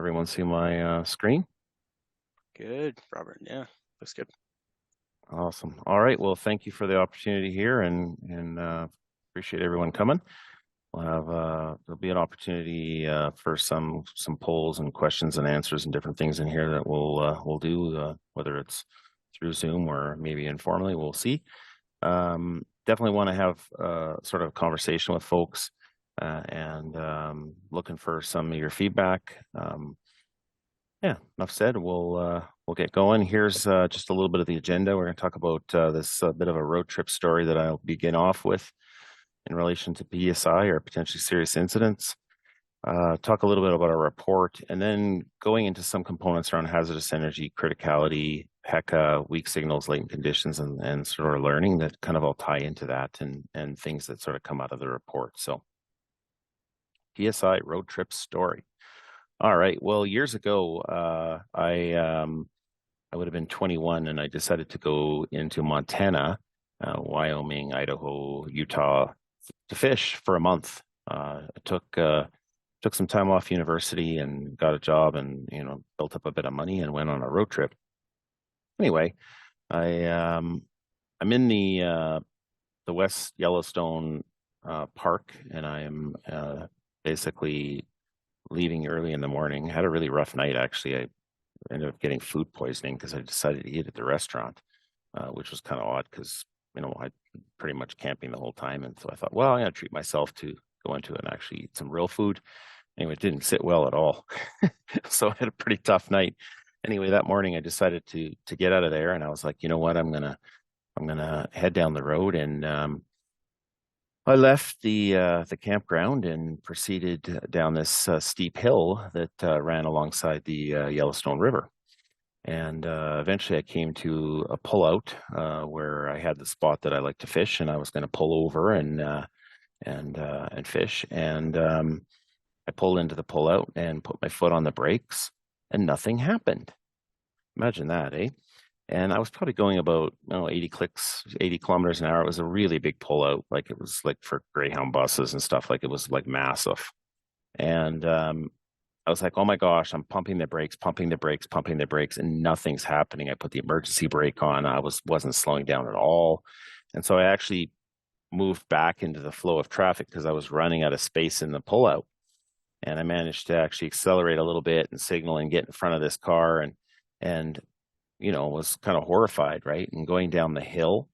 everyone see my screen? Good, Robert. Yeah, looks good. Awesome. All right. Well, thank you for the opportunity here, and appreciate everyone coming. We'll have there'll be an opportunity for some polls and questions and answers and different things in here that we'll do, whether it's through Zoom or maybe informally. We'll see. Definitely want to have sort of a conversation with folks, and looking for some of your feedback. Yeah, enough said. We'll get going. Here's just a little bit of the agenda. We're going to talk about this bit of a road trip story that I'll begin off with in relation to PSI or potentially serious incidents. Talk a little bit about our report, and then going into some components around hazardous energy, criticality, HECA, weak signals, latent conditions, and sort of learning that kind of all tie into that and things that sort of come out of the report. So PSI road trip story. All right. Well, years ago, I would have been 21, and I decided to go into Montana, Wyoming, Idaho, Utah to fish for a month. I took some time off university and got a job, and built up a bit of money and went on a road trip. Anyway, I'm in the West Yellowstone Park, and I am basically leaving early in the morning. Had a really rough night, actually. I ended up getting food poisoning because I decided to eat at the restaurant, which was kind of odd because, I'd pretty much camping the whole time. And so I thought, well, I'm going to treat myself to go into it and actually eat some real food. Anyway, it didn't sit well at all. So I had a pretty tough night. Anyway, that morning I decided to get out of there, and I was like, you know what, I'm gonna head down the road, and I left the campground and proceeded down this steep hill that ran alongside the Yellowstone River. And eventually I came to a pullout where I had the spot that I like to fish, and I was going to pull over and fish. And I pulled into the pullout and put my foot on the brakes, and nothing happened. Imagine that, eh? And I was probably going about 80 kilometers an hour. It was a really big pullout, like it was like for Greyhound buses and stuff. Like it was like massive. And I was like, oh my gosh, I'm pumping the brakes, pumping the brakes, pumping the brakes, and nothing's happening. I put the emergency brake on. Wasn't slowing down at all. And so I actually moved back into the flow of traffic because I was running out of space in the pullout. And I managed to actually accelerate a little bit and signal and get in front of this car, and was kind of horrified, right? And going down the hill,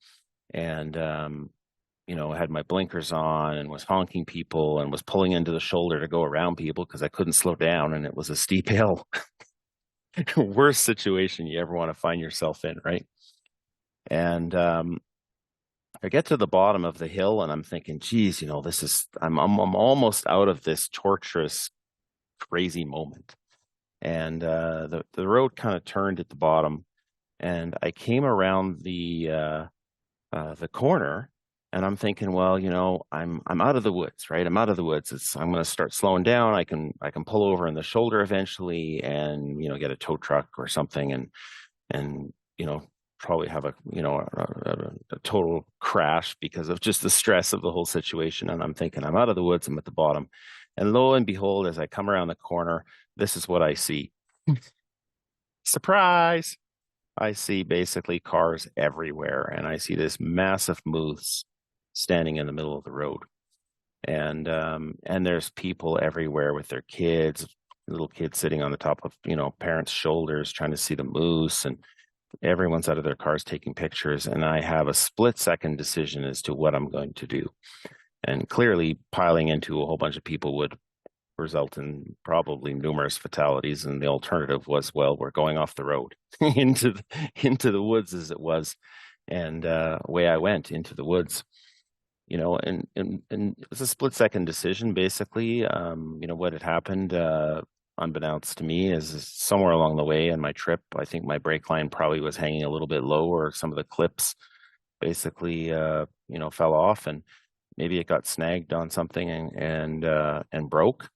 and had my blinkers on and was honking people and was pulling into the shoulder to go around people because I couldn't slow down, and it was a steep hill. Worst situation you ever want to find yourself in, right? And I get to the bottom of the hill, and I'm thinking, geez, I'm almost out of this torturous, crazy moment. And the road kind of turned at the bottom, and I came around the corner, and I'm thinking, well, I'm out of the woods, right? I'm out of the woods. I'm going to start slowing down. I can pull over in the shoulder eventually, and get a tow truck or something, and probably have a total crash because of just the stress of the whole situation. And I'm thinking, I'm out of the woods. I'm at the bottom, and lo and behold, as I come around the corner, this is what I see. Surprise! I see basically cars everywhere, and I see this massive moose standing in the middle of the road, and there's people everywhere with their kids, little kids sitting on the top of parents' shoulders trying to see the moose, and everyone's out of their cars taking pictures. And I have a split-second decision as to what I'm going to do, and clearly piling into a whole bunch of people would result in probably numerous fatalities. And the alternative was, well, we're going off the road into the woods as it was. And away I went into the woods, and it was a split-second decision, basically. What had happened, unbeknownst to me, is somewhere along the way in my trip, I think my brake line probably was hanging a little bit low, or some of the clips basically, fell off, and maybe it got snagged on something and broke.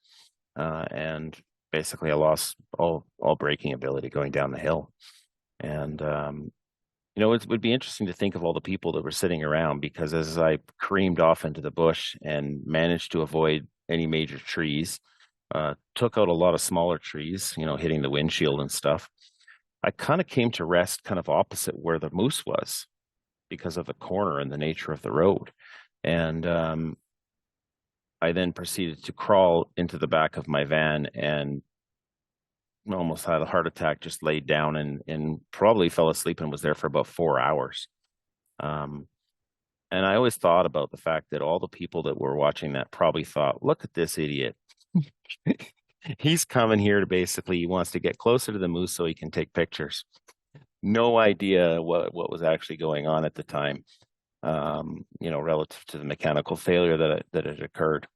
And basically I lost all braking ability going down the hill. And it would be interesting to think of all the people that were sitting around, because as I careened off into the bush and managed to avoid any major trees, took out a lot of smaller trees, hitting the windshield and stuff. I kind of came to rest kind of opposite where the moose was because of the corner and the nature of the road. And I then proceeded to crawl into the back of my van and almost had a heart attack, just laid down and probably fell asleep and was there for about 4 hours. And I always thought about the fact that all the people that were watching that probably thought, look at this idiot. He's coming here to basically, he wants to get closer to the moose so he can take pictures. No idea what was actually going on at the time, relative to the mechanical failure that had occurred.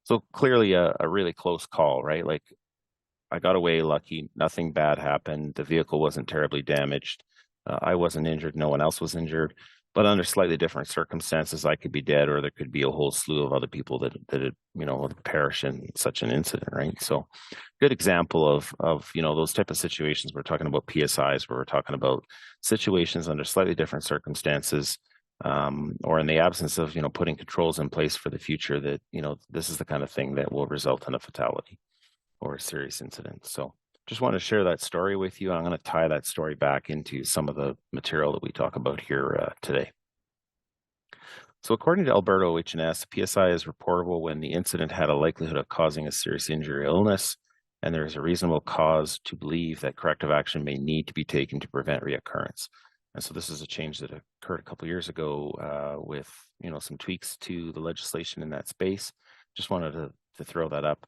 So clearly a really close call, right? Like I got away lucky. Nothing bad happened. The vehicle wasn't terribly damaged. I wasn't injured. No one else was injured. But under slightly different circumstances, I could be dead, or there could be a whole slew of other people that had perished in such an incident, right? So, good example of those type of situations. We're talking about PSIs, where we're talking about situations under slightly different circumstances, or in the absence of putting controls in place for the future. That this is the kind of thing that will result in a fatality or a serious incident. So just want to share that story with you. I'm going to tie that story back into some of the material that we talk about here today. So according to Alberta OH&S, PSI is reportable when the incident had a likelihood of causing a serious injury or illness, and there is a reasonable cause to believe that corrective action may need to be taken to prevent reoccurrence. And so this is a change that occurred a couple of years ago with some tweaks to the legislation in that space. Just wanted to throw that up.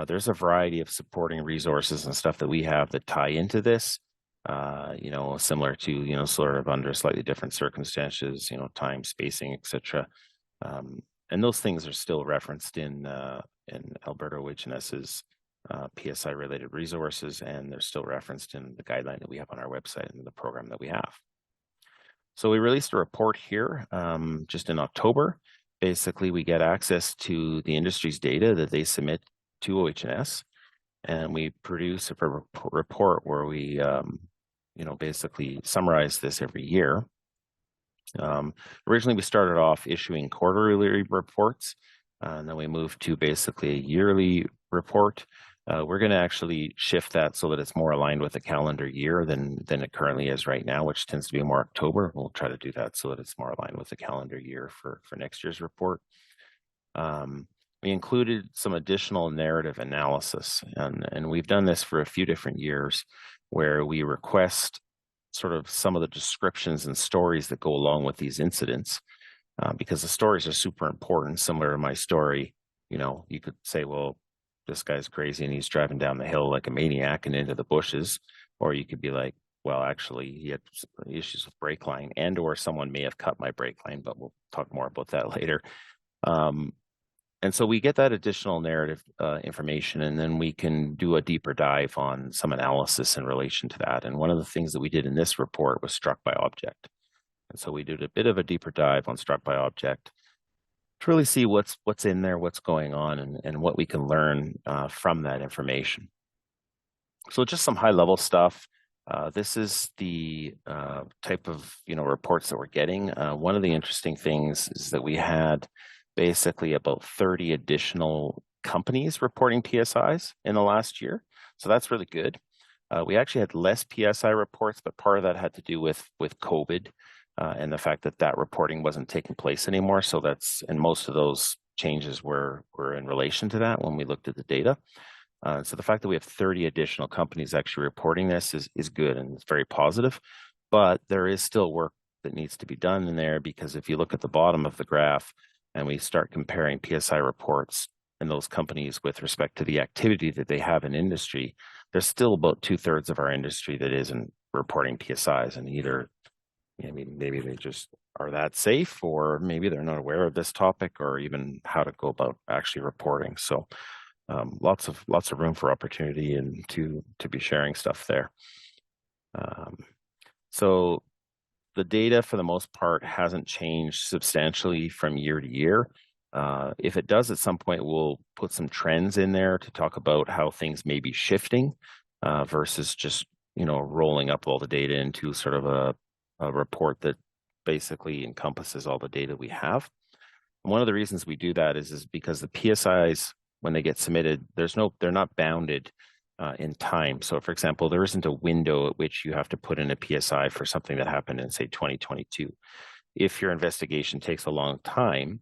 There's a variety of supporting resources and stuff that we have that tie into this, similar to, sort of under slightly different circumstances, time, spacing, etc. And those things are still referenced in Alberta OH&S's PSI related resources, and they're still referenced in the guideline that we have on our website and the program that we have. So we released a report here just in October. Basically, we get access to the industry's data that they submit to OH&S, and we produce a report where we, basically summarize this every year. Originally, we started off issuing quarterly reports, and then we moved to basically a yearly report. We're going to actually shift that so that it's more aligned with the calendar year than it currently is right now, which tends to be more October. We'll try to do that so that it's more aligned with the calendar year for next year's report. We included some additional narrative analysis, and we've done this for a few different years, where we request sort of some of the descriptions and stories that go along with these incidents, because the stories are super important. Similar to my story, you could say, well, this guy's crazy and he's driving down the hill like a maniac and into the bushes. Or you could be like, well, actually, he had issues with brake line, and or someone may have cut my brake line, but we'll talk more about that later. And so we get that additional narrative information, and then we can do a deeper dive on some analysis in relation to that. And one of the things that we did in this report was struck by object. And so we did a bit of a deeper dive on struck by object to really see what's in there, what's going on, and what we can learn from that information. So just some high level stuff. This is the type of reports that we're getting. One of the interesting things is that we had basically about 30 additional companies reporting PSIs in the last year. So that's really good. We actually had less PSI reports, but part of that had to do with COVID and the fact that reporting wasn't taking place anymore. So and most of those changes were in relation to that when we looked at the data. So the fact that we have 30 additional companies actually reporting this is good, and it's very positive. But there is still work that needs to be done in there, because if you look at the bottom of the graph and we start comparing PSI reports and those companies with respect to the activity that they have in industry, there's still about 2/3 of our industry that isn't reporting PSIs, and either maybe they just are that safe, or maybe they're not aware of this topic or even how to go about actually reporting. So lots of room for opportunity and to be sharing stuff there. So the data, for the most part, hasn't changed substantially from year to year. If it does at some point, we'll put some trends in there to talk about how things may be shifting versus just rolling up all the data into sort of a report that basically encompasses all the data we have. And one of the reasons we do that is because the PSIs when they get submitted, they're not bounded in time. So, for example, there isn't a window at which you have to put in a PSI for something that happened in, say, 2022. If your investigation takes a long time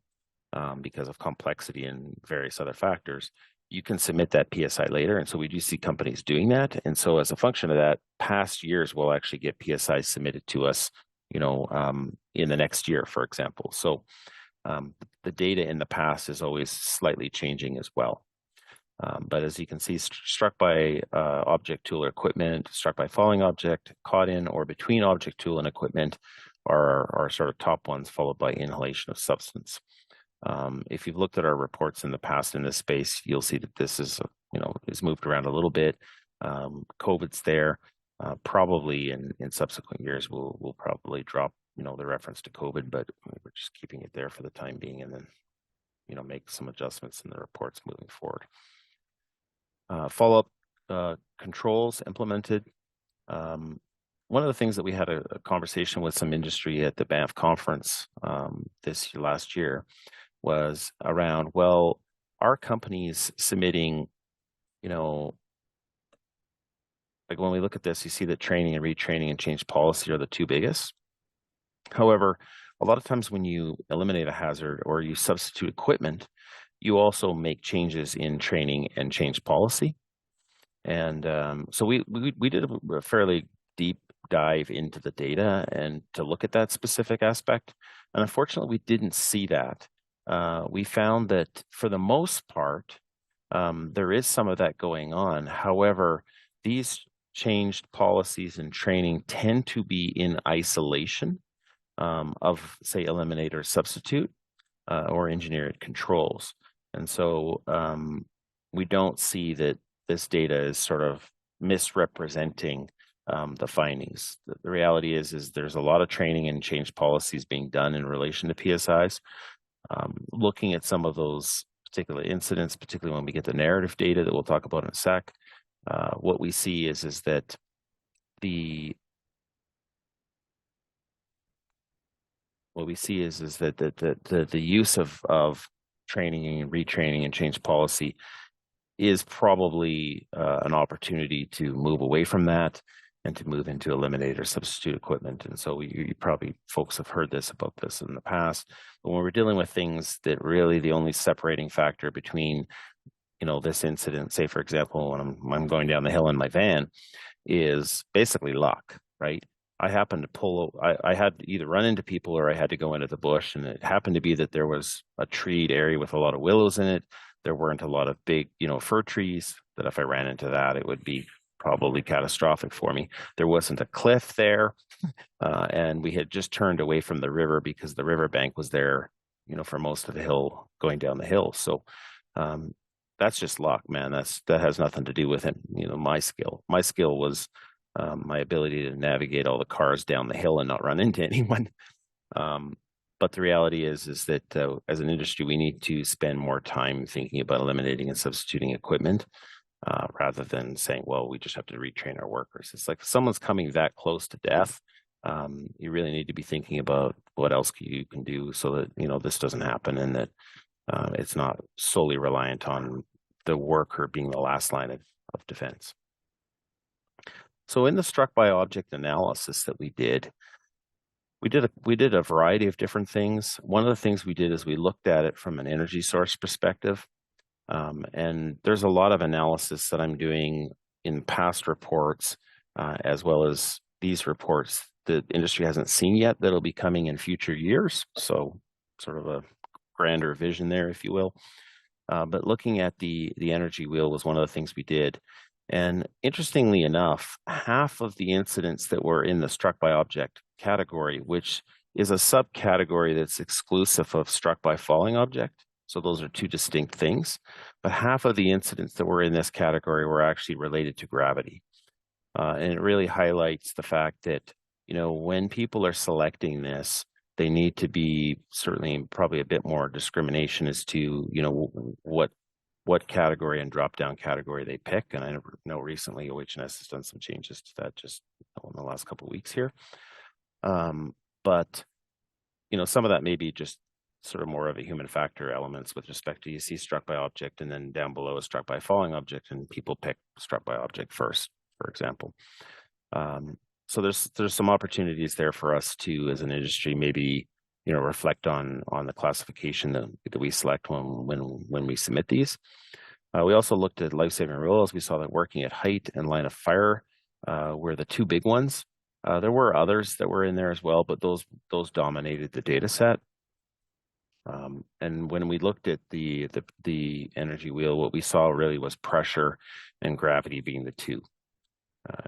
because of complexity and various other factors, you can submit that PSI later. And so we do see companies doing that. And so as a function of that, past years will actually get PSIs submitted to us, in the next year, for example. So the data in the past is always slightly changing as well. But as you can see, struck by object, tool, or equipment, struck by falling object, caught in or between object, tool, and equipment are sort of top ones, followed by inhalation of substance. If you've looked at our reports in the past in this space, you'll see that this is moved around a little bit. COVID's there. Probably in subsequent years, we'll probably drop the reference to COVID, but we're just keeping it there for the time being, and then make some adjustments in the reports moving forward. Follow-up controls implemented. One of the things that we had a conversation with some industry at the Banff conference last year was around, well, are companies submitting, like when we look at this, you see that training and retraining and change policy are the two biggest. However, a lot of times when you eliminate a hazard or you substitute equipment, you also make changes in training and change policy. And so we did a fairly deep dive into the data and to look at that specific aspect. And unfortunately, we didn't see that. We found that for the most part, there is some of that going on. However, these changed policies and training tend to be in isolation of, say, eliminate or substitute or engineered controls. And so we don't see that this data is sort of misrepresenting the findings. The reality is there's a lot of training and change policies being done in relation to PSIs. Looking at some of those particular incidents, particularly when we get the narrative data that we'll talk about in a sec, what we see is that the use of training and retraining and change policy is probably an opportunity to move away from that and to move into eliminate or substitute equipment. And so you probably folks have heard about this in the past, but when we're dealing with things that really the only separating factor between, this incident, say, for example, when I'm going down the hill in my van, is basically luck, right? I happened to I had to either run into people or I had to go into the bush, and it happened to be that there was a treed area with a lot of willows in it. There weren't a lot of big, fir trees that if I ran into that, it would be probably catastrophic for me. There wasn't a cliff there, and we had just turned away from the river because the riverbank was there, for most of the hill going down the hill. So that's just luck, man. That has nothing to do with it. My skill. My skill was my ability to navigate all the cars down the hill and not run into anyone. But the reality is that as an industry, we need to spend more time thinking about eliminating and substituting equipment rather than saying, well, we just have to retrain our workers. It's like if someone's coming that close to death, you really need to be thinking about what else you can do so that, this doesn't happen and that it's not solely reliant on the worker being the last line of defense. So in the struck by object analysis that we did a variety of different things. One of the things we did is we looked at it from an energy source perspective. And there's a lot of analysis that I'm doing in past reports, as well as these reports that industry hasn't seen yet that'll be coming in future years. So sort of a grander vision there, if you will. But looking at the energy wheel was one of the things we did. And interestingly enough, half of the incidents that were in the struck by object category, which is a subcategory that's exclusive of struck by falling object. So those are two distinct things. But half of the incidents that were in this category were actually related to gravity. And it really highlights the fact that, when people are selecting this, they need to be certainly probably a bit more discrimination as to, what category and drop-down category they pick. And I know recently OH&S has done some changes to that just in the last couple of weeks here. But, some of that may be just sort of more of a human factor elements with respect to, you see struck by object, and then down below is struck by falling object, and people pick struck by object first, for example. So there's some opportunities there for us to, as an industry, maybe reflect on the classification that we select when we submit these. We also looked at life-saving rules. We saw that working at height and line of fire were the two big ones. There were others that were in there as well, but those dominated the data set. And when we looked at the energy wheel, what we saw really was pressure and gravity being the two.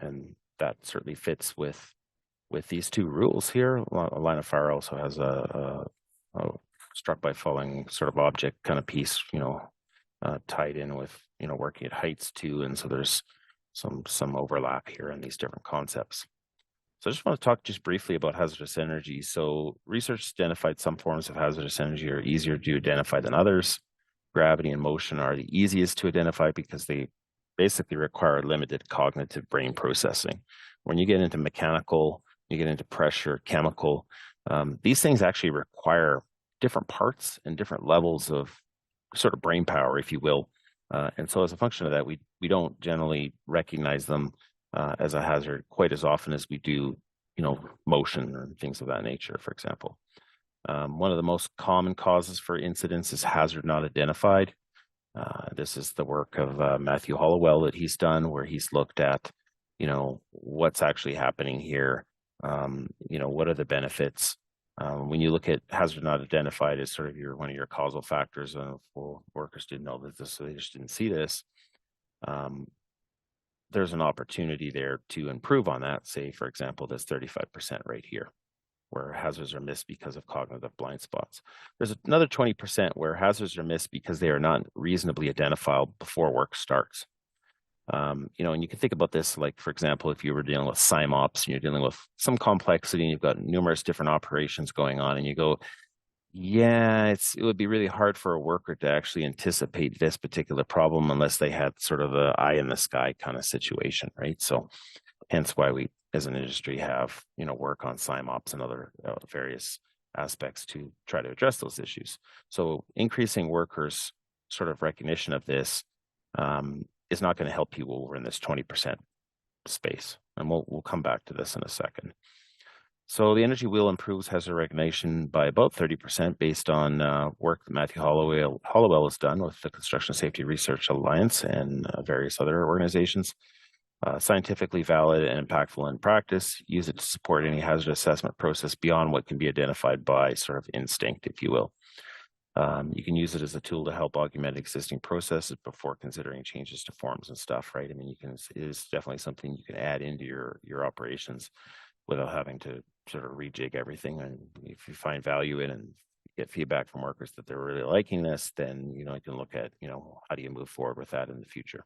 And that certainly fits with these two rules here. A line of fire also has a struck by falling sort of object kind of piece, tied in with working at heights too, and so there's some overlap here in these different concepts. So I just want to talk just briefly about hazardous energy. So research identified some forms of hazardous energy are easier to identify than others. Gravity and motion are the easiest to identify because they basically require limited cognitive brain processing. When you get into mechanical, you get into pressure, chemical, these things actually require different parts and different levels of sort of brain power, if you will. And so as a function of that, we don't generally recognize them as a hazard quite as often as we do, motion and things of that nature, for example. One of the most common causes for incidents is hazard not identified. This is the work of Matthew Hollowell that he's done, where he's looked at, what's actually happening here. What are the benefits? When you look at hazard not identified as sort of one of your causal factors, well, workers didn't know this, so they just didn't see this. There's an opportunity there to improve on that. Say, for example, this 35% right here, where hazards are missed because of cognitive blind spots. There's another 20% where hazards are missed because they are not reasonably identifiable before work starts. And you can think about this, like, for example, if you were dealing with SIMOPS and you're dealing with some complexity and you've got numerous different operations going on, and you go, yeah, it would be really hard for a worker to actually anticipate this particular problem unless they had sort of the eye in the sky kind of situation, right? So hence why we, as an industry, have, work on SIMOPS and other various aspects to try to address those issues. So increasing workers' sort of recognition of this is not going to help you over in this 20% space. And we'll come back to this in a second. So the energy wheel improves hazard recognition by about 30% based on work that Matthew Hollowell has done with the Construction Safety Research Alliance and various other organizations. Scientifically valid and impactful in practice. Use it to support any hazard assessment process beyond what can be identified by sort of instinct, if you will. You can use it as a tool to help augment existing processes before considering changes to forms and stuff, right? I mean, it is definitely something you can add into your operations without having to sort of rejig everything. And if you find value in it and get feedback from workers that they're really liking this, then, you can look at, how do you move forward with that in the future?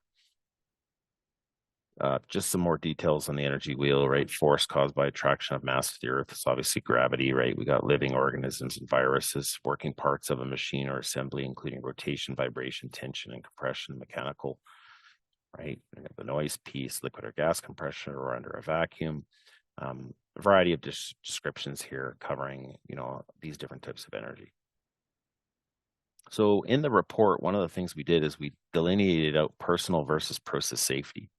Just some more details on the energy wheel, right? Force caused by attraction of mass to the earth is obviously gravity, right? We got living organisms and viruses, working parts of a machine or assembly, including rotation, vibration, tension, and compression, mechanical, right? The noise piece, liquid or gas compression, or under a vacuum. A variety of descriptions here covering, these different types of energy. So in the report, one of the things we did is we delineated out personal versus process safety.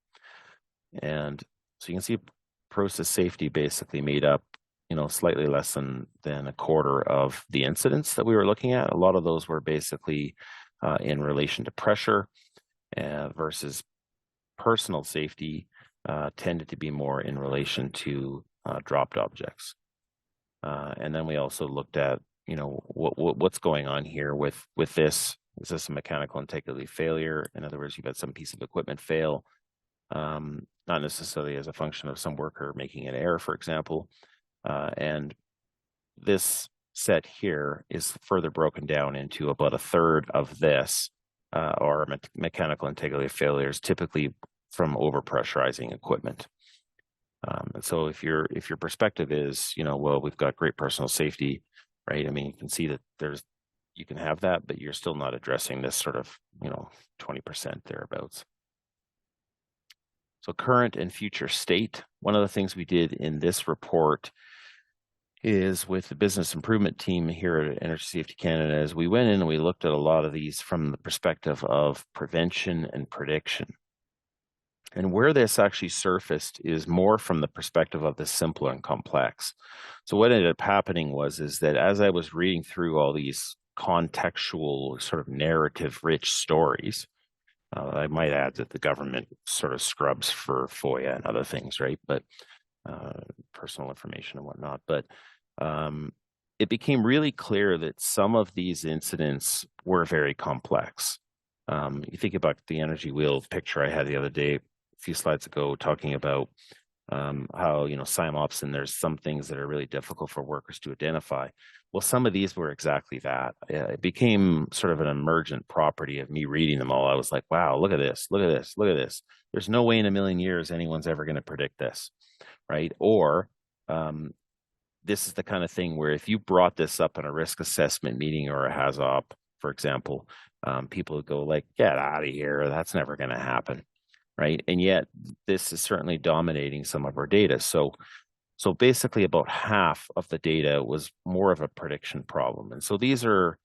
And so you can see process safety basically made up, slightly less than a quarter of the incidents that we were looking at. A lot of those were basically in relation to pressure versus personal safety tended to be more in relation to dropped objects. And then we also looked at, what's going on here with this. Is this a mechanical integrity failure? In other words, you've had some piece of equipment fail. Not necessarily as a function of some worker making an error, for example. And this set here is further broken down into about a third of this, or mechanical integrity failures, typically from overpressurizing equipment. And so if your perspective is, well, we've got great personal safety, right? I mean, you can see that you can have that, but you're still not addressing this sort of, 20% thereabouts. So current and future state. One of the things we did in this report is with the business improvement team here at Energy Safety Canada, as we went in and we looked at a lot of these from the perspective of prevention and prediction. And where this actually surfaced is more from the perspective of the simple and complex. So what ended up happening is that as I was reading through all these contextual sort of narrative rich stories, I might add that the government sort of scrubs for FOIA and other things, right? But personal information and whatnot. But it became really clear that some of these incidents were very complex. You think about the energy wheel picture I had the other day, a few slides ago, talking about how, SIMOPS, and there's some things that are really difficult for workers to identify. Well, some of these were exactly that. It became sort of an emergent property of me reading them all. I was like, wow, look at this, look at this, look at this. There's no way in a million years anyone's ever going to predict this, right? Or this is the kind of thing where if you brought this up in a risk assessment meeting or a HAZOP, for example, people would go like, get out of here. That's never going to happen, right? And yet this is certainly dominating some of our data. So basically about half of the data was more of a prediction problem. And so these are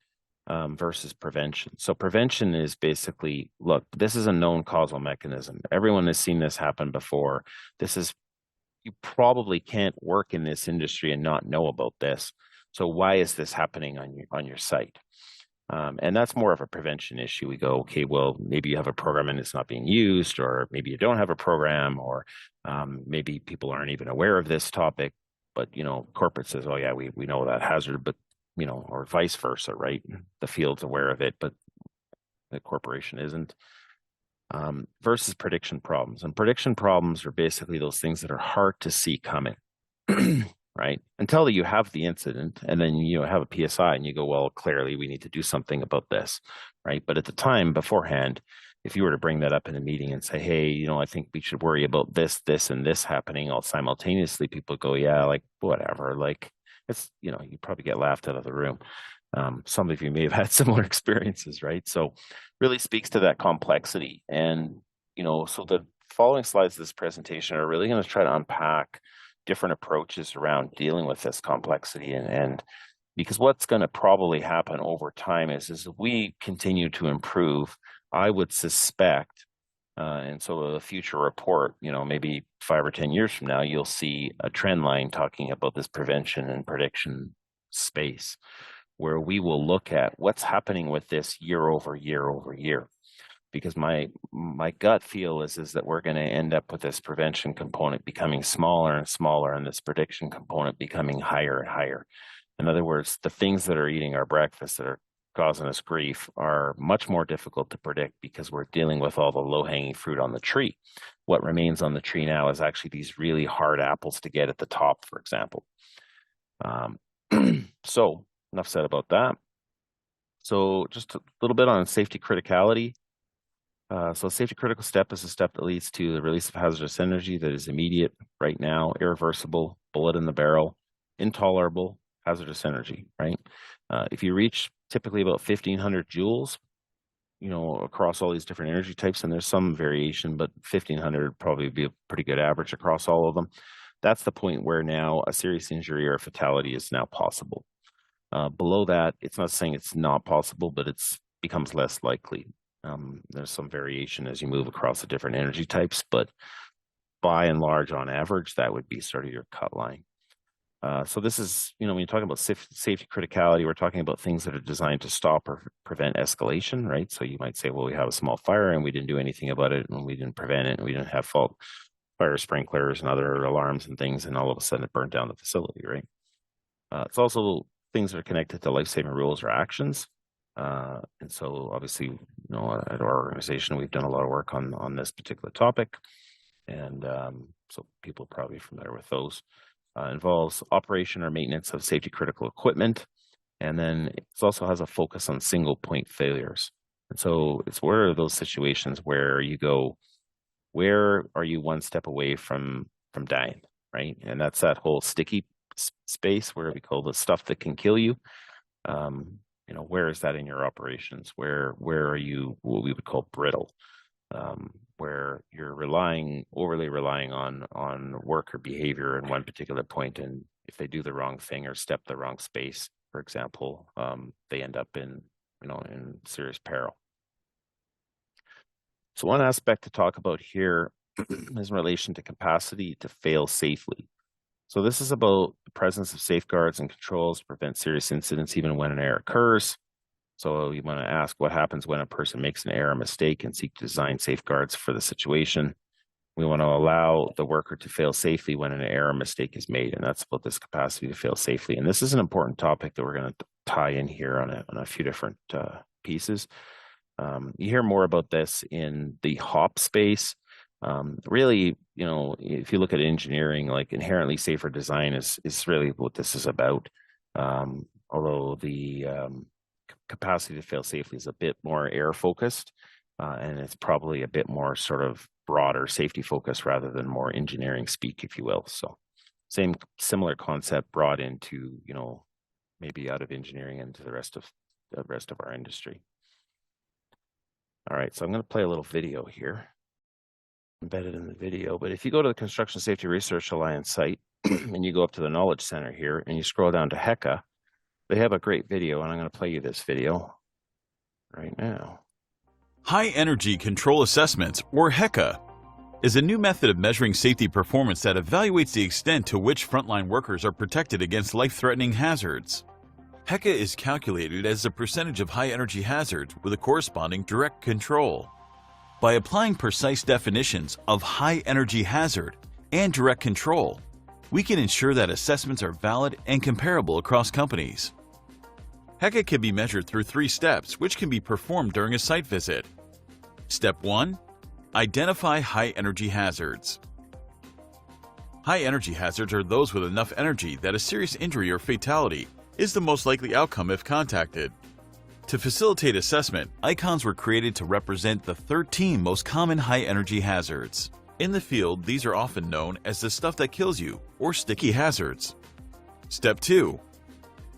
versus prevention. So prevention is basically, look, this is a known causal mechanism. Everyone has seen this happen before. You probably can't work in this industry and not know about this. So why is this happening on your site? And that's more of a prevention issue. We go, okay, well, maybe you have a program and it's not being used, or maybe you don't have a program, or maybe people aren't even aware of this topic. But, corporate says, oh, yeah, we know that hazard, but, or vice versa, right? The field's aware of it, but the corporation isn't. Versus prediction problems. And prediction problems are basically those things that are hard to see coming. Right? Until you have the incident and then you have a PSI and you go, well, clearly we need to do something about this, right? But at the time beforehand, if you were to bring that up in a meeting and say, hey, I think we should worry about this, this, and this happening all simultaneously, people go, yeah, like whatever. Like it's, you probably get laughed out of the room. Some of you may have had similar experiences, right? So really speaks to that complexity. And, so the following slides of this presentation are really going to try to unpack different approaches around dealing with this complexity. And because what's going to probably happen over time is we continue to improve, I would suspect, and so a future report, maybe 5 or 10 years from now, you'll see a trend line talking about this prevention and prediction space, where we will look at what's happening with this year over year over year. Because my gut feel is that we're going to end up with this prevention component becoming smaller and smaller, and this prediction component becoming higher and higher. In other words, the things that are eating our breakfast that are causing us grief are much more difficult to predict because we're dealing with all the low-hanging fruit on the tree. What remains on the tree now is actually these really hard apples to get at the top, for example. So enough said about that. So just a little bit on safety criticality. So a safety critical step is a step that leads to the release of hazardous energy that is immediate, right now, irreversible, bullet in the barrel, intolerable hazardous energy, right? If you reach typically about 1,500 joules, across all these different energy types, and there's some variation, but 1,500 would probably be a pretty good average across all of them. That's the point where now a serious injury or a fatality is now possible. Below that, it's not saying it's not possible, but it becomes less likely. There's some variation as you move across the different energy types, but by and large, on average, that would be sort of your cut line. So this is, when you're talking about safety criticality, we're talking about things that are designed to stop or prevent escalation, right? So you might say, well, we have a small fire and we didn't do anything about it, and we didn't prevent it, and we didn't have fault fire sprinklers and other alarms and things, and all of a sudden it burned down the facility, right? It's also things that are connected to life-saving rules or actions. And so obviously, at our organization, we've done a lot of work on this particular topic. And so people are probably familiar with those. Involves operation or maintenance of safety critical equipment. And then it also has a focus on single point failures. And so it's where are those situations where you go, where are you one step away from dying, right? And that's that whole sticky space where we call the stuff that can kill you. Where is that in your operations? Where are you what we would call brittle? Where you're overly relying on work or behavior in one particular point, and if they do the wrong thing or step the wrong space, for example, they end up in serious peril. So one aspect to talk about here is in relation to capacity to fail safely. So this is about the presence of safeguards and controls to prevent serious incidents even when an error occurs. So you want to ask what happens when a person makes an error, mistake, and seek to design safeguards for the situation. We want to allow the worker to fail safely when an error, mistake is made, and that's about this capacity to fail safely. And this is an important topic that we're going to tie in here on a few different pieces. You hear more about this in the HOP space. Really, if you look at engineering, like inherently safer design is really what this is about. Although the capacity to fail safely is a bit more error focused, and it's probably a bit more sort of broader safety focus rather than more engineering speak, if you will. So similar concept brought into, maybe out of engineering into the rest of our industry. All right, so I'm going to play a little video here, embedded in the video. But if you go to the Construction Safety Research Alliance site and you go up to the Knowledge Center here and you scroll down to HECA, they have a great video, and I'm going to play you this video right now. High Energy Control Assessments, or HECA, is a new method of measuring safety performance that evaluates the extent to which frontline workers are protected against life-threatening hazards. HECA is calculated as a percentage of high-energy hazards with a corresponding direct control. By applying precise definitions of high-energy hazard and direct control, we can ensure that assessments are valid and comparable across companies. HECA can be measured through 3 steps, which can be performed during a site visit. Step 1. Identify high-energy hazards. High-energy hazards are those with enough energy that a serious injury or fatality is the most likely outcome if contacted. To facilitate assessment, icons were created to represent the 13 most common high-energy hazards. In the field, these are often known as the stuff that kills you, or sticky hazards. Step 2.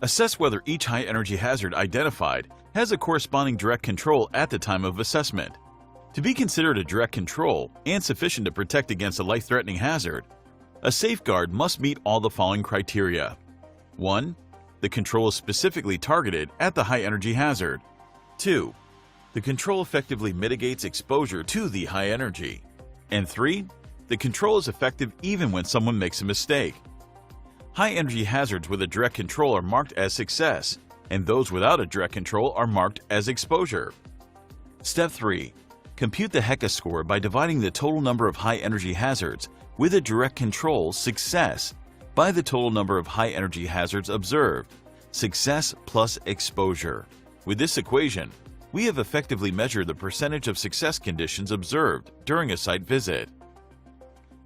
Assess whether each high-energy hazard identified has a corresponding direct control at the time of assessment. To be considered a direct control and sufficient to protect against a life-threatening hazard, a safeguard must meet all the following criteria. 1. The control is specifically targeted at the high-energy hazard. 2. The control effectively mitigates exposure to the high energy. And 3. The control is effective even when someone makes a mistake. High-energy hazards with a direct control are marked as success, and those without a direct control are marked as exposure. Step 3. Compute the HECA score by dividing the total number of high-energy hazards with a direct control success by the total number of high-energy hazards observed, success plus exposure. With this equation, we have effectively measured the percentage of success conditions observed during a site visit.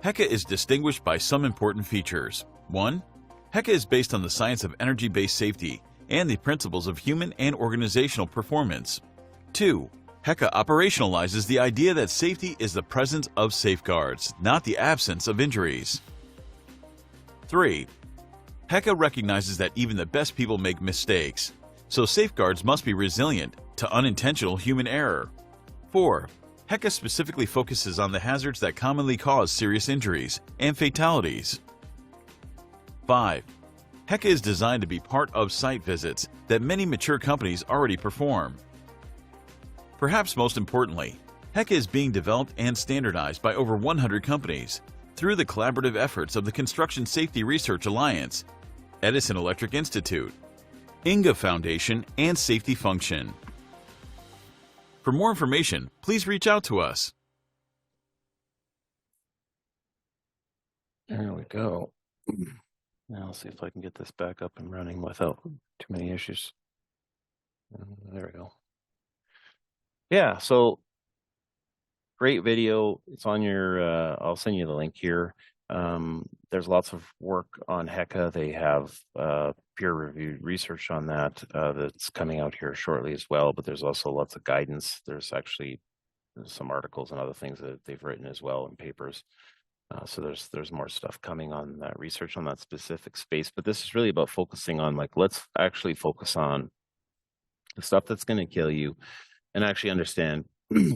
HECA is distinguished by some important features. 1. HECA is based on the science of energy-based safety and the principles of human and organizational performance. 2. HECA operationalizes the idea that safety is the presence of safeguards, not the absence of injuries. 3. HECA recognizes that even the best people make mistakes, so safeguards must be resilient to unintentional human error. 4. HECA specifically focuses on the hazards that commonly cause serious injuries and fatalities. 5. HECA is designed to be part of site visits that many mature companies already perform. Perhaps most importantly, HECA is being developed and standardized by over 100 companies through the collaborative efforts of the Construction Safety Research Alliance, Edison Electric Institute, Inga Foundation, and Safety Function. For more information, please reach out to us. There we go. Now I'll see if I can get this back up and running without too many issues. There we go. Yeah, so great video. It's on your, I'll send you the link here. There's lots of work on HECA. They have peer-reviewed research on that that's coming out here shortly as well, but there's also lots of guidance. There's actually some articles and other things that they've written as well in papers. So there's more stuff coming on that research on that specific space, but this is really about focusing on, like, let's actually focus on the stuff that's going to kill you and actually understand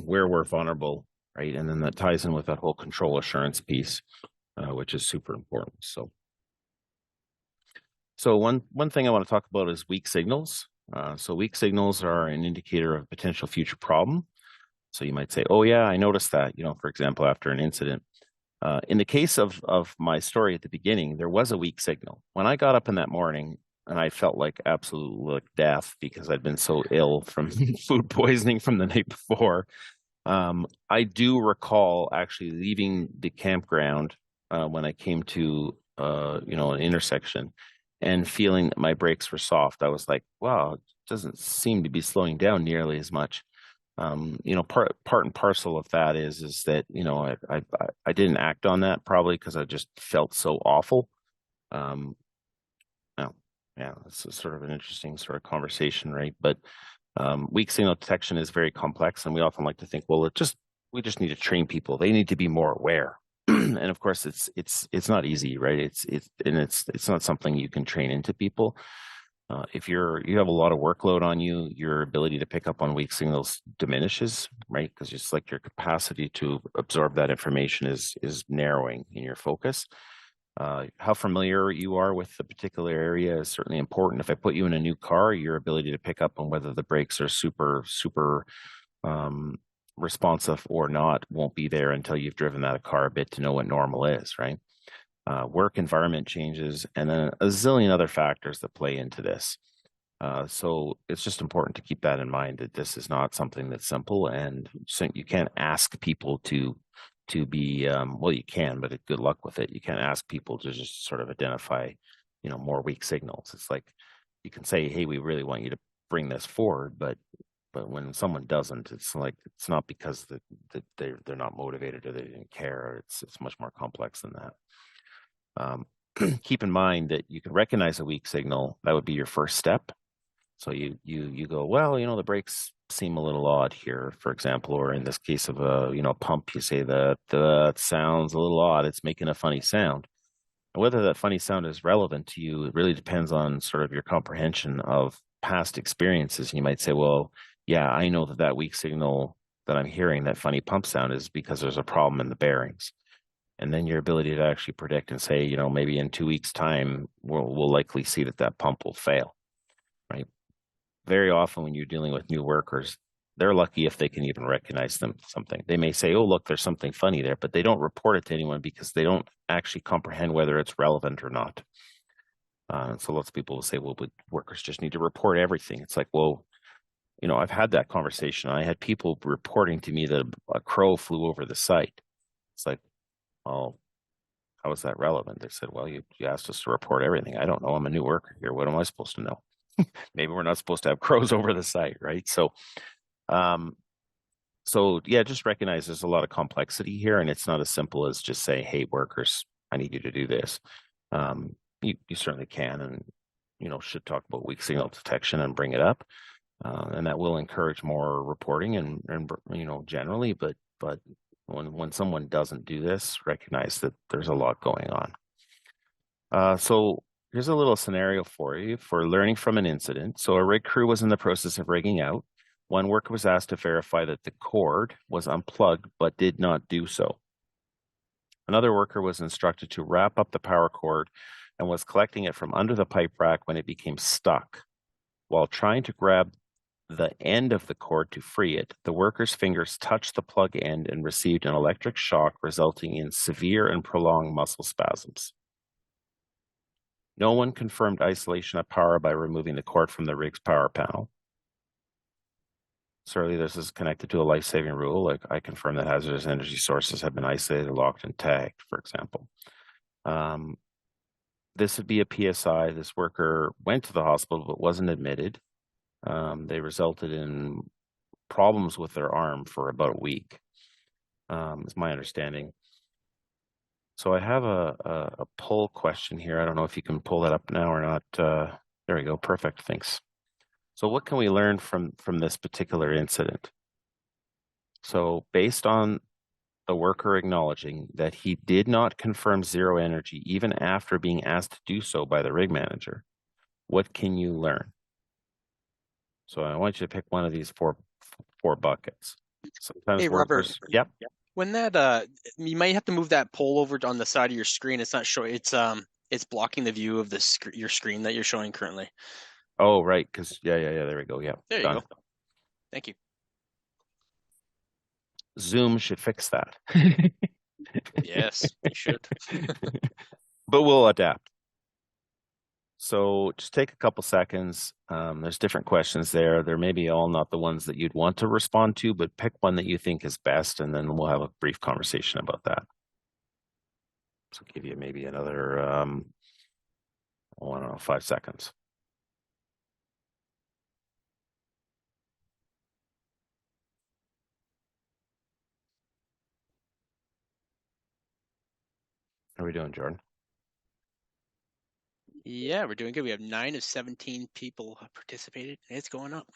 where we're vulnerable, right? And then that ties in with that whole control assurance piece, which is super important. So So one thing I want to talk about is weak signals. So weak signals are an indicator of potential future problem. So you might say, "Oh yeah, I noticed that." For example, after an incident. In the case of my story at the beginning, there was a weak signal. When I got up in that morning and I felt like absolute like death because I'd been so ill from food poisoning from the night before. I do recall actually leaving the campground when I came to an intersection and feeling that my brakes were soft. I was like, wow, it doesn't seem to be slowing down nearly as much. Part and parcel of that is that I didn't act on that probably because I just felt so awful. Um, no, yeah, it's a sort of an interesting sort of conversation, right? But weak signal detection is very complex, and we often like to think, well, we just need to train people. They need to be more aware. And of course, it's not easy, right? It's not something you can train into people. If you have a lot of workload on you, your ability to pick up on weak signals diminishes, right? Because just like your capacity to absorb that information is narrowing in your focus. How familiar you are with the particular area is certainly important. If I put you in a new car, your ability to pick up on whether the brakes are super um, responsive or not won't be there until you've driven that car a bit to know what normal is, right? Work environment changes, and then a zillion other factors that play into this. So it's just important to keep that in mind that this is not something that's simple, and so you can't ask people to be well, you can, but good luck with it. You can't ask people to just sort of identify, more weak signals. It's like you can say, "Hey, we really want you to bring this forward," but when someone doesn't, it's like it's not because that they're not motivated or they didn't care. It's much more complex than that. Um, keep in mind that you can recognize a weak signal. That would be your first step. So you go, well, the brakes seem a little odd here, for example, or in this case of a pump, you say that sounds a little odd. It's making a funny sound. And whether that funny sound is relevant to you, it really depends on sort of your comprehension of past experiences. And you might say, well, yeah, I know that weak signal that I'm hearing, that funny pump sound, is because there's a problem in the bearings. And then your ability to actually predict and say, maybe in 2 weeks' time, we'll likely see that pump will fail, right? Very often when you're dealing with new workers, they're lucky if they can even recognize something. They may say, oh, look, there's something funny there, but they don't report it to anyone because they don't actually comprehend whether it's relevant or not. So lots of people will say, well, but workers just need to report everything. It's like, well, I've had that conversation. I had people reporting to me that a crow flew over the site. It's like, oh, how is that relevant? They said, well, you asked us to report everything. I don't know. I'm a new worker here. What am I supposed to know? Maybe we're not supposed to have crows over the site, right? Um, so yeah, just recognize there's a lot of complexity here, and it's not as simple as just say, hey, workers, I need you to do this. You certainly can and, should talk about weak signal detection and bring it up. And that will encourage more reporting and generally, but when someone doesn't do this, recognize that there's a lot going on. So here's a little scenario for you for learning from an incident. So a rig crew was in the process of rigging out. One worker was asked to verify that the cord was unplugged, but did not do so. Another worker was instructed to wrap up the power cord and was collecting it from under the pipe rack when it became stuck. While trying to grab the end of the cord to free it, the worker's fingers touched the plug end and received an electric shock, resulting in severe and prolonged muscle spasms. No one confirmed isolation of power by removing the cord from the rig's power panel. Certainly, this is connected to a life-saving rule. Like I confirm that hazardous energy sources have been isolated, locked, and tagged, for example. This would be a PSI. This worker went to the hospital but wasn't admitted. They resulted in problems with their arm for about a week, is my understanding. So I have a poll question here. I don't know if you can pull that up now or not. There we go. Perfect. Thanks. So what can we learn from this particular incident? So based on the worker acknowledging that he did not confirm zero energy even after being asked to do so by the rig manager, what can you learn? So I want you to pick one of these four buckets. Sometimes Hey, Robert. workers, yep. When that you might have to move that poll over on the side of your screen. It's not showing. It's It's blocking the view of your screen that you're showing currently. Oh, right. Because yeah. There we go. Yeah. There you Done. go. Thank you. Zoom should fix that. Yes, you should. But we'll adapt. So just take a couple seconds. There's different questions there. They're maybe all not the ones that you'd want to respond to, but pick one that you think is best, and then we'll have a brief conversation about that. So give you maybe another, I don't know, 5 seconds. How are we doing, Jordan? Yeah, we're doing good. We have 9 of 17 people participated. It's going up.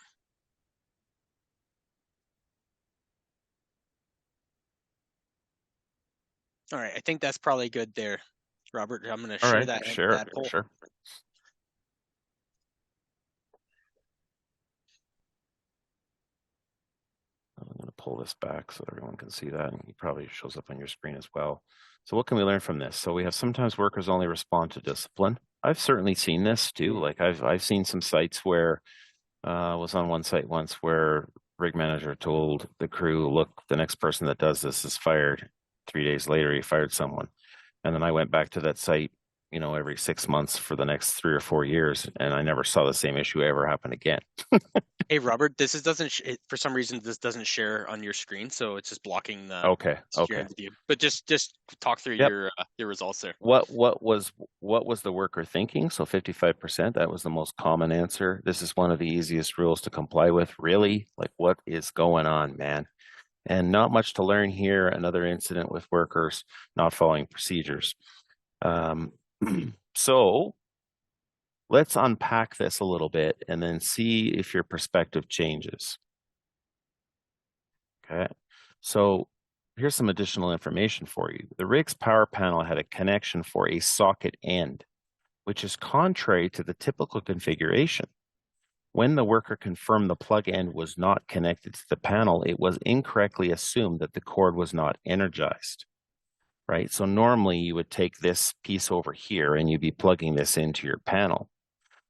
All right, I think that's probably good there, Robert. I'm going to share that poll. Sure. I'm going to pull this back so everyone can see that, and it probably shows up on your screen as well. So what can we learn from this? So we have sometimes workers only respond to discipline. I've certainly seen this too. Like I've seen some sites where I was on one site once where rig manager told the crew, look, the next person that does this is fired. 3 days later, he fired someone. And then I went back to that site, every 6 months for the next 3 or 4 years, and I never saw the same issue ever happen again. Hey, Robert, this doesn't for some reason this doesn't share on your screen, so it's just blocking the Okay. view. But just talk through your results there. What was the worker thinking? So 55%, that was the most common answer. This is one of the easiest rules to comply with. Really? Like, what is going on, man? And not much to learn here. Another incident with workers not following procedures. So let's unpack this a little bit and then see if your perspective changes. Okay. So here's some additional information for you. The rig's power panel had a connection for a socket end, which is contrary to the typical configuration. When the worker confirmed the plug end was not connected to the panel, it was incorrectly assumed that the cord was not energized, right? So normally you would take this piece over here and you'd be plugging this into your panel.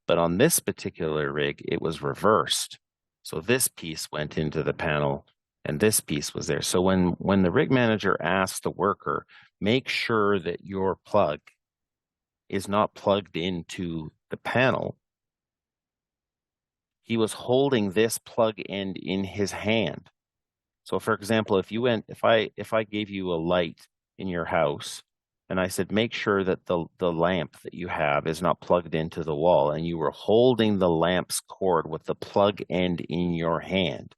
But on this particular rig, it was reversed. So this piece went into the panel and this piece was there. So when the rig manager asked the worker, make sure that your plug is not plugged into the panel, he was holding this plug end in his hand. So for example, if I gave you a light in your house and I said, make sure that the lamp that you have is not plugged into the wall, and you were holding the lamp's cord with the plug end in your hand,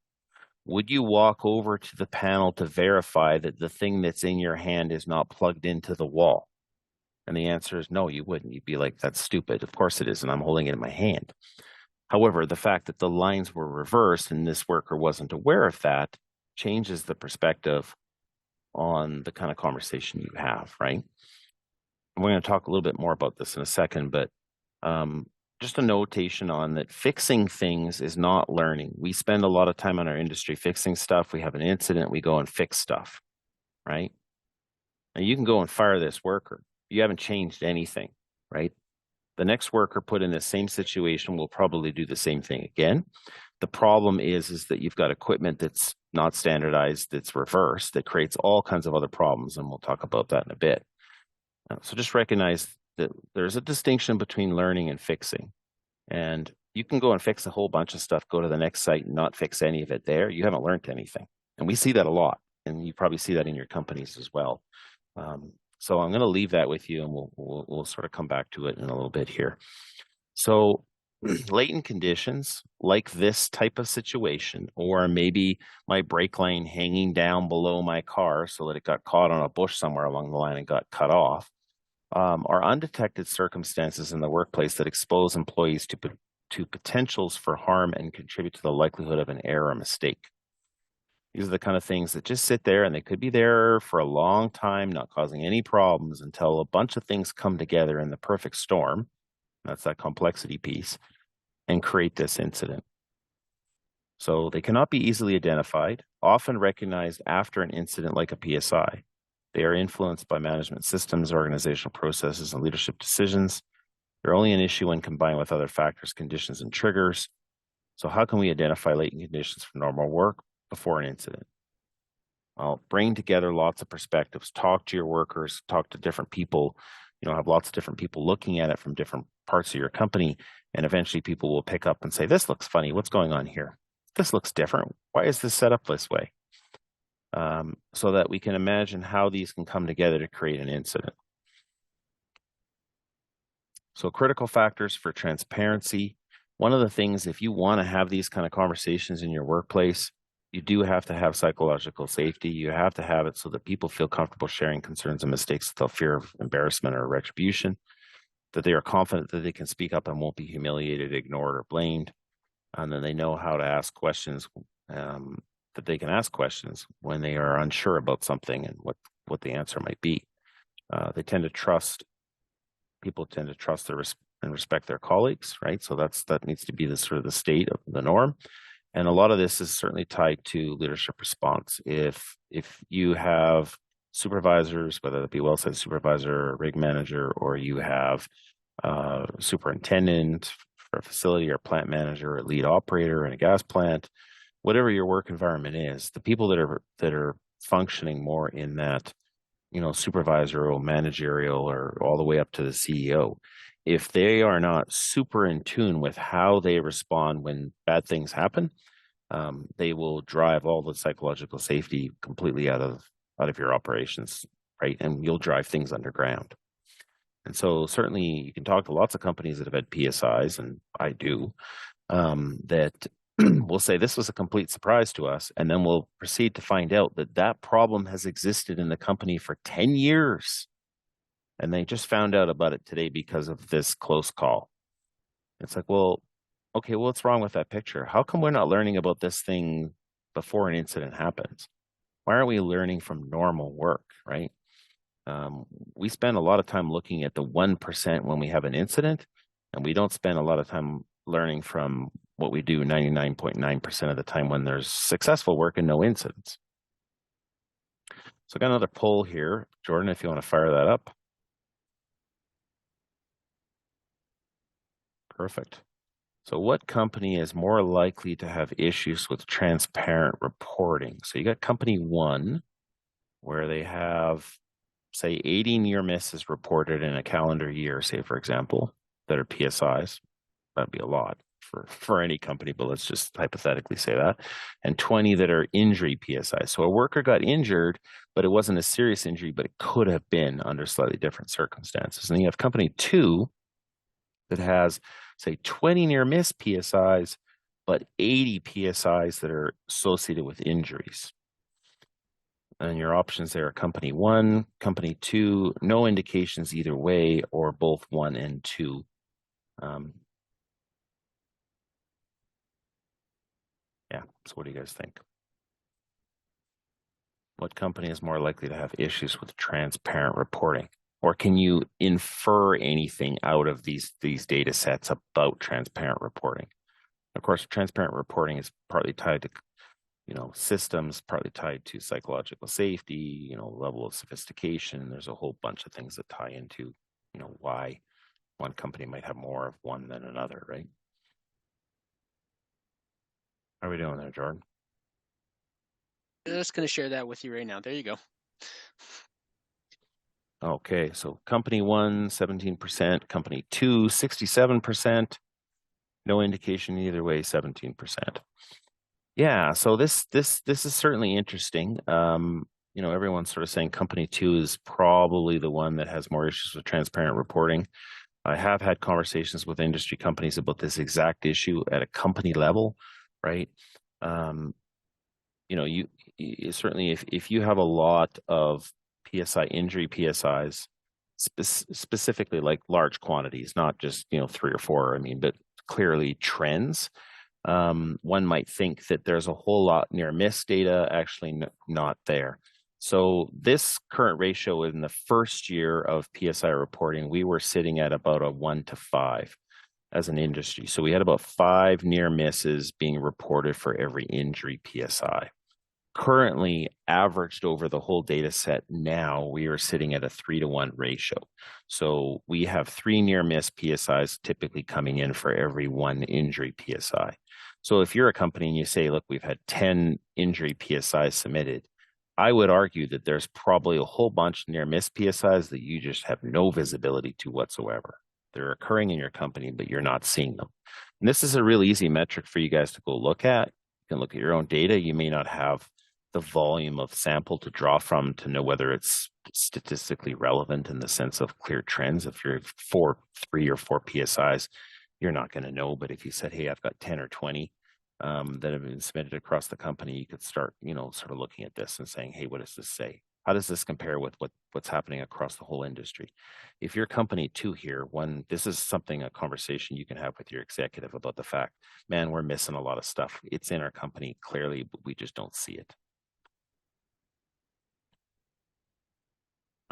would you walk over to the panel to verify that the thing that's in your hand is not plugged into the wall? And the answer is no, you wouldn't. You'd be like, that's stupid. Of course it is, and I'm holding it in my hand. However, the fact that the lines were reversed and this worker wasn't aware of that changes the perspective on the kind of conversation you have, right? We're going to talk a little bit more about this in a second, but just a notation on that fixing things is not learning. We spend a lot of time on our industry fixing stuff. We have an incident, we go and fix stuff, right? Now you can go and fire this worker. You haven't changed anything, right? The next worker put in the same situation will probably do the same thing again. The problem is that you've got equipment that's not standardized, that's reversed, that creates all kinds of other problems, and we'll talk about that in a bit. So just recognize that there's a distinction between learning and fixing. And you can go and fix a whole bunch of stuff, go to the next site and not fix any of it there. You haven't learned anything. And we see that a lot. And you probably see that in your companies as well. So I'm going to leave that with you, and we'll sort of come back to it in a little bit here. So latent conditions like this type of situation, or maybe my brake line hanging down below my car so that it got caught on a bush somewhere along the line and got cut off, are undetected circumstances in the workplace that expose employees to potentials for harm and contribute to the likelihood of an error or mistake. These are the kind of things that just sit there, and they could be there for a long time, not causing any problems until a bunch of things come together in the perfect storm. That's that complexity piece, and create this incident. So they cannot be easily identified, often recognized after an incident like a PSI. They are influenced by management systems, organizational processes, and leadership decisions. They're only an issue when combined with other factors, conditions, and triggers. So how can we identify latent conditions for normal work before an incident? Well, bring together lots of perspectives, talk to your workers, talk to different people, have lots of different people looking at it from different parts of your company. And eventually people will pick up and say, this looks funny. What's going on here? This looks different. Why is this set up this way? So that we can imagine how these can come together to create an incident. So critical factors for transparency. One of the things, if you want to have these kind of conversations in your workplace, you do have to have psychological safety. You have to have it so that people feel comfortable sharing concerns and mistakes without fear of embarrassment or retribution, that they are confident that they can speak up and won't be humiliated, ignored, or blamed. And then they know how to ask questions, that they can ask questions when they are unsure about something and what the answer might be. People tend to trust and respect their colleagues, right? So that needs to be the sort of the state of the norm. And a lot of this is certainly tied to leadership response. If you have supervisors, whether it be well-site supervisor, or rig manager, or you have superintendent for a facility, or plant manager, or lead operator in a gas plant, whatever your work environment is, the people that are functioning more in that, supervisorial, managerial, or all the way up to the CEO, if they are not super in tune with how they respond when bad things happen, they will drive all the psychological safety completely out of your operations, right? And you'll drive things underground. And so certainly you can talk to lots of companies that have had PSIs, and I do, that will say this was a complete surprise to us. And then we'll proceed to find out that problem has existed in the company for 10 years. And they just found out about it today because of this close call. It's like, well, okay, what's wrong with that picture? How come we're not learning about this thing before an incident happens? Why aren't we learning from normal work, right? We spend a lot of time looking at the 1% when we have an incident, and we don't spend a lot of time learning from what we do 99.9% of the time when there's successful work and no incidents. So I got another poll here. Jordan, if you want to fire that up. Perfect. So what company is more likely to have issues with transparent reporting? So you got company one, where they have, say, 80 near misses reported in a calendar year, say, for example, that are PSIs. That'd be a lot for any company, but let's just hypothetically say that. And 20 that are injury PSIs. So a worker got injured, but it wasn't a serious injury, but it could have been under slightly different circumstances. And then you have company two that has, say, 20 near miss PSIs, but 80 PSIs that are associated with injuries. And your options there are company one, company two, no indications either way, or both one and two. Yeah, so what do you guys think? What company is more likely to have issues with transparent reporting? Or can you infer anything out of these data sets about transparent reporting? Of course, transparent reporting is partly tied to systems, partly tied to psychological safety, level of sophistication. There's a whole bunch of things that tie into, why one company might have more of one than another, right? How are we doing there, Jordan? I'm just going to share that with you right now. There you go. Okay, so company one, 17%, company two, 67%. No indication either way, 17%. Yeah, so this is certainly interesting. Everyone's sort of saying company two is probably the one that has more issues with transparent reporting. I have had conversations with industry companies about this exact issue at a company level, right? You certainly, if you have a lot of PSI injury PSIs, specifically like large quantities, not just 3 or 4, but clearly trends. One might think that there's a whole lot near miss data, actually not there. So this current ratio in the first year of PSI reporting, we were sitting at about a 1 to 5 as an industry. So we had about 5 near misses being reported for every injury PSI. currently averaged over the whole data set. Now we are sitting at a 3-to-1 ratio. So we have 3 near miss PSIs typically coming in for every 1 injury PSI. So if you're a company and you say, look, we've had 10 injury PSIs submitted, I would argue that there's probably a whole bunch near miss PSIs that you just have no visibility to whatsoever. They're occurring in your company, but you're not seeing them. And this is a really easy metric for you guys to go look at. You can look at your own data. You may not have the volume of sample to draw from to know whether it's statistically relevant in the sense of clear trends. If you're 3 or 4 PSIs, you're not going to know. But if you said, hey, I've got 10 or 20 that have been submitted across the company, you could start, sort of looking at this and saying, hey, what does this say? How does this compare with what's happening across the whole industry? If your company too here, this is a conversation you can have with your executive about the fact, man, we're missing a lot of stuff. It's in our company clearly, but we just don't see it.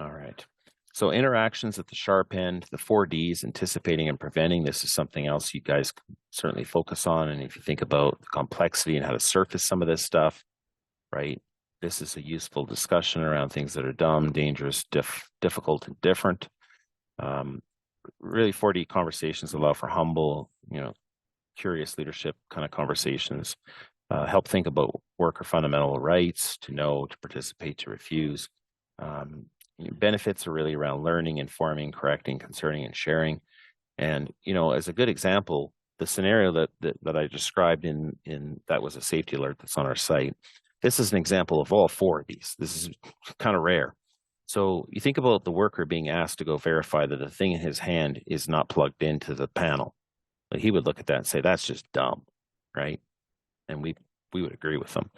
All right. So interactions at the sharp end, the 4Ds, anticipating and preventing. This is something else you guys can certainly focus on. And if you think about the complexity and how to surface some of this stuff, right? This is a useful discussion around things that are dumb, dangerous, difficult, and different. Really 4D conversations allow for humble, curious leadership kind of conversations. Help think about worker fundamental rights, to know, to participate, to refuse. Benefits are really around learning, informing, correcting, concerning, and sharing. And, as a good example, the scenario that I described in that was a safety alert that's on our site. This is an example of all 4 of these. This is kind of rare. So you think about the worker being asked to go verify that the thing in his hand is not plugged into the panel. But he would look at that and say, that's just dumb, right? And we would agree with them.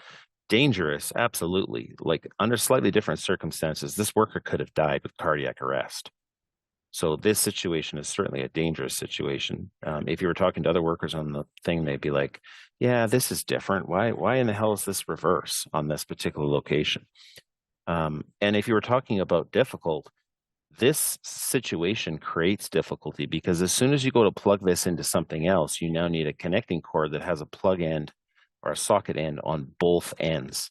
Dangerous, absolutely. Like under slightly different circumstances, this worker could have died with cardiac arrest. So this situation is certainly a dangerous situation. If you were talking to other workers on the thing, they'd be like, yeah, this is different. Why in the hell is this reverse on this particular location? And if you were talking about difficult, this situation creates difficulty because as soon as you go to plug this into something else, you now need a connecting cord that has a plug end or a socket end on both ends,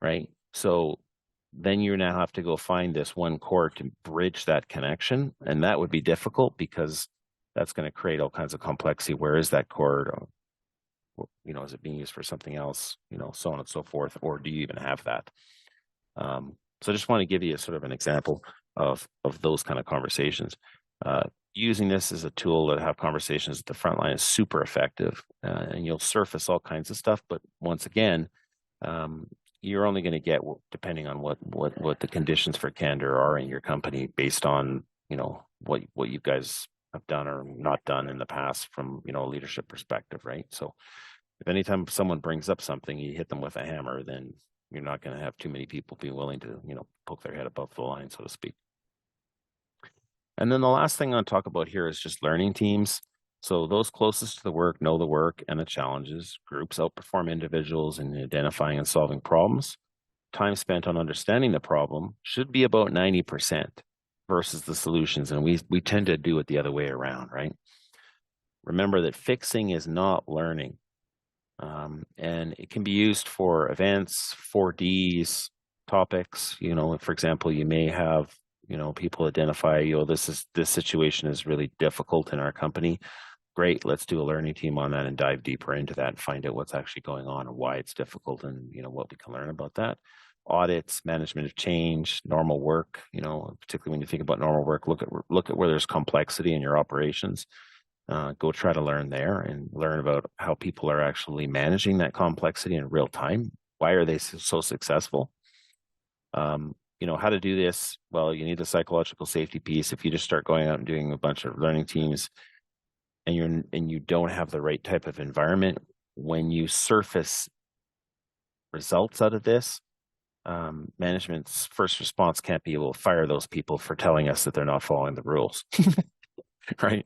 right? So then you now have to go find this one cord to bridge that connection. And that would be difficult because that's going to create all kinds of complexity. Where is that cord? Is it being used for something else? So on and so forth. Or do you even have that? So I just want to give you a sort of an example of those kind of conversations. Using this as a tool to have conversations at the front line is super effective, and you'll surface all kinds of stuff. But once again, you're only going to get, depending on what the conditions for candor are in your company, based on what you guys have done or not done in the past from a leadership perspective, right? So if anytime someone brings up something, you hit them with a hammer, then you're not going to have too many people be willing to poke their head above the line, so to speak. And then the last thing I'll talk about here is just learning teams. So those closest to the work know the work and the challenges. Groups outperform individuals in identifying and solving problems. Time spent on understanding the problem should be about 90% versus the solutions. And we tend to do it the other way around, right? Remember that fixing is not learning. And it can be used for events, 4Ds, topics. For example, you may have people identify, this situation is really difficult in our company. Great, let's do a learning team on that and dive deeper into that and find out what's actually going on and why it's difficult and what we can learn about that. Audits, management of change, normal work, particularly when you think about normal work, look at where there's complexity in your operations. Go try to learn there and learn about how people are actually managing that complexity in real time. Why are they so successful? How to do this? Well, you need the psychological safety piece. If you just start going out and doing a bunch of learning teams and you don't have the right type of environment, when you surface results out of this, management's first response can't be able to fire those people for telling us that they're not following the rules, right?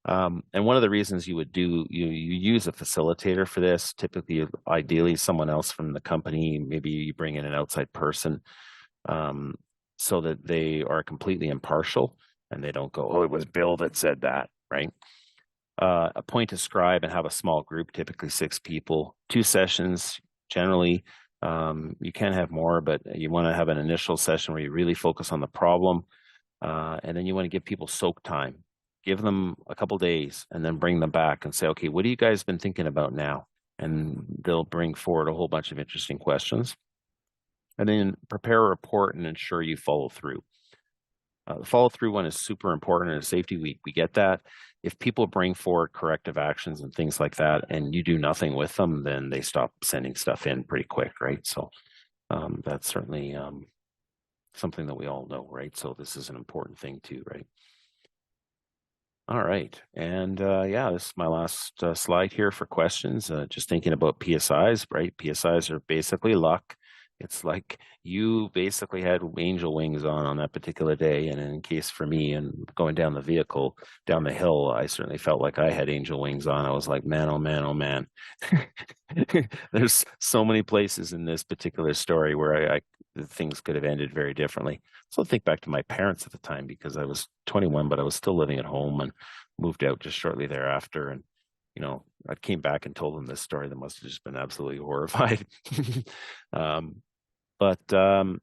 And one of the reasons you use a facilitator for this, typically, ideally someone else from the company, maybe you bring in an outside person, so that they are completely impartial and they don't go, oh, it was Bill that said that, right? Appoint a scribe and have a small group, typically 6 people, 2 sessions, generally You can have more, but you want to have an initial session where you really focus on the problem. And then you want to give people soak time. Give them a couple days and then bring them back and say, okay, what have you guys been thinking about now? And they'll bring forward a whole bunch of interesting questions. And then prepare a report and ensure you follow through. The follow through one is super important in a safety week. We get that. If people bring forward corrective actions and things like that, and you do nothing with them, then they stop sending stuff in pretty quick, right? So that's certainly something that we all know, right? So this is an important thing too, right? All right. And yeah, this is my last slide here for questions. Just thinking about PSIs, right? PSIs are basically luck. It's like you basically had angel wings on that particular day. And in case for me and going down the vehicle, down the hill, I certainly felt like I had angel wings on. I was like, man, oh man, oh man. There's so many places in this particular story where I things could have ended very differently. So I think back to my parents at the time because I was 21, but I was still living at home and moved out just shortly thereafter. And, you know, I came back and told them this story. They must have just been absolutely horrified.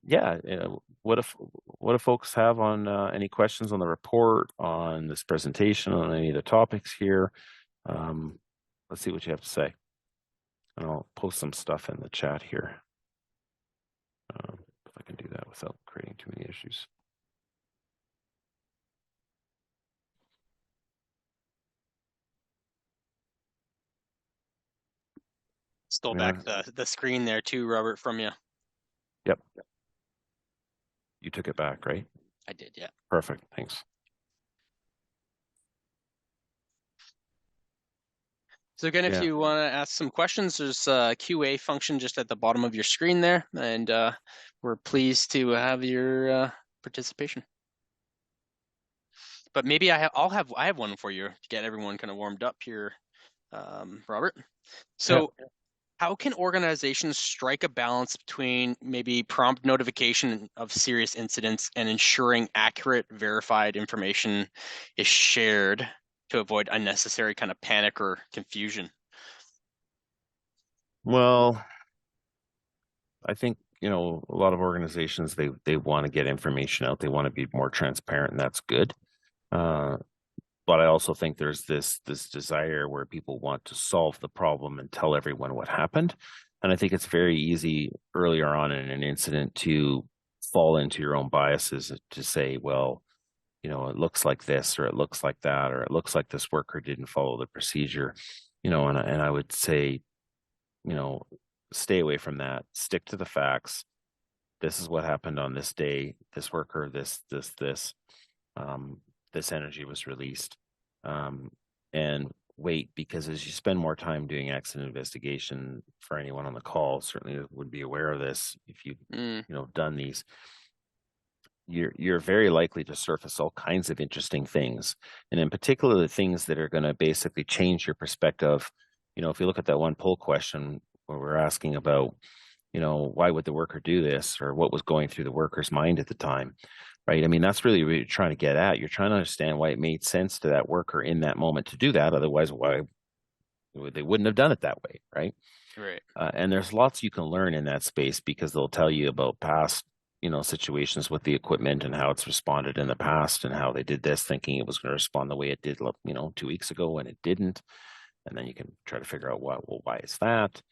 Yeah, you know, what if folks have on any questions on the report, on this presentation, on any of the topics here? Let's see what you have to say. And I'll post some stuff in the chat here. If I can do that without creating too many issues. Stole back the screen there too, Robert, from you. Yep. You took it back, right? I did, yeah. Perfect. Thanks. So again, if you want to ask some questions, there's a QA function just at the bottom of your screen there, and we're pleased to have your participation. But maybe I have one for you to get everyone kind of warmed up here, Robert. So how can organizations strike a balance between maybe prompt notification of serious incidents and ensuring accurate, verified information is shared to avoid unnecessary kind of panic or confusion? Well, I think, you know, a lot of organizations, they want to get information out. They want to be more transparent, and that's good. But I also think there's this desire where people want to solve the problem and tell everyone what happened. And I think it's very easy earlier on in an incident to fall into your own biases to say, well, you know, it looks like this, or it looks like that, or it looks like this worker didn't follow the procedure, you know, and I would say, you know, stay away from that. Stick to the facts. This is what happened on this day. This worker, this energy was released. And wait, because as you spend more time doing accident investigation, for anyone on the call certainly would be aware of this, if you've you know, done these, you're very likely to surface all kinds of interesting things, and in particular the things that are going to basically change your perspective. You know, if you look at that one poll question where we're asking about, you know, why would the worker do this, or what was going through the worker's mind at the time, right? I mean, that's really what you're trying to get at. You're trying to understand why it made sense to that worker in that moment to do that. Otherwise, why they wouldn't have done it that way, right? Right. And there's lots you can learn in that space because they'll tell you about past, you know, situations with the equipment and how it's responded in the past and how they did this thinking it was going to respond the way it did, you know, 2 weeks ago when it didn't. And then you can try to figure out why is that?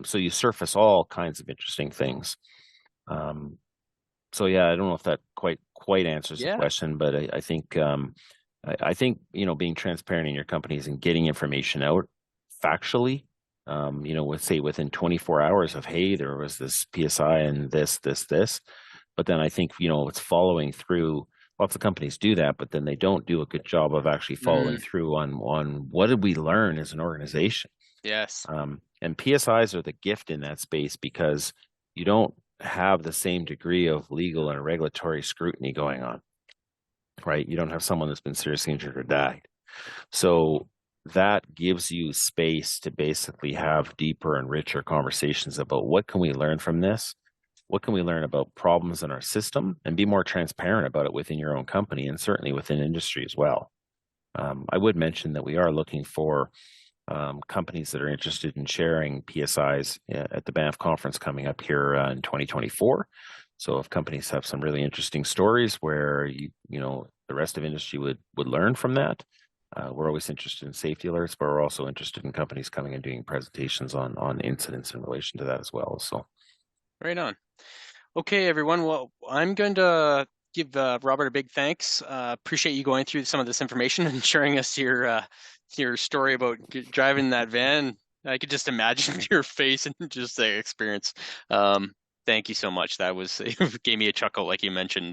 So you surface all kinds of interesting things. So yeah, I don't know if that quite answers the question, but I think I think, you know, being transparent in your companies and getting information out factually, you know, say within 24 hours of, hey, there was this PSI and this, but then I think, you know, it's following through. Lots of companies do that, but then they don't do a good job of actually following through on what did we learn as an organization. Yes. And PSIs are the gift in that space because you don't have the same degree of legal and regulatory scrutiny going on, right? You don't have someone that's been seriously injured or died. So that gives you space to basically have deeper and richer conversations about what can we learn from this? What can we learn about problems in our system, and be more transparent about it within your own company and certainly within industry as well. I would mention that we are looking for companies that are interested in sharing PSIs at the Banff conference coming up here in 2024. So if companies have some really interesting stories where the rest of industry would learn from that, we're always interested in safety alerts, but we're also interested in companies coming and doing presentations on incidents in relation to that as well. So, right on. Okay, everyone. Well, I'm going to give Robert a big thanks. Appreciate you going through some of this information and sharing us your story about driving that van. I could just imagine your face and just the experience. Thank you so much. That was it gave me a chuckle, like you mentioned.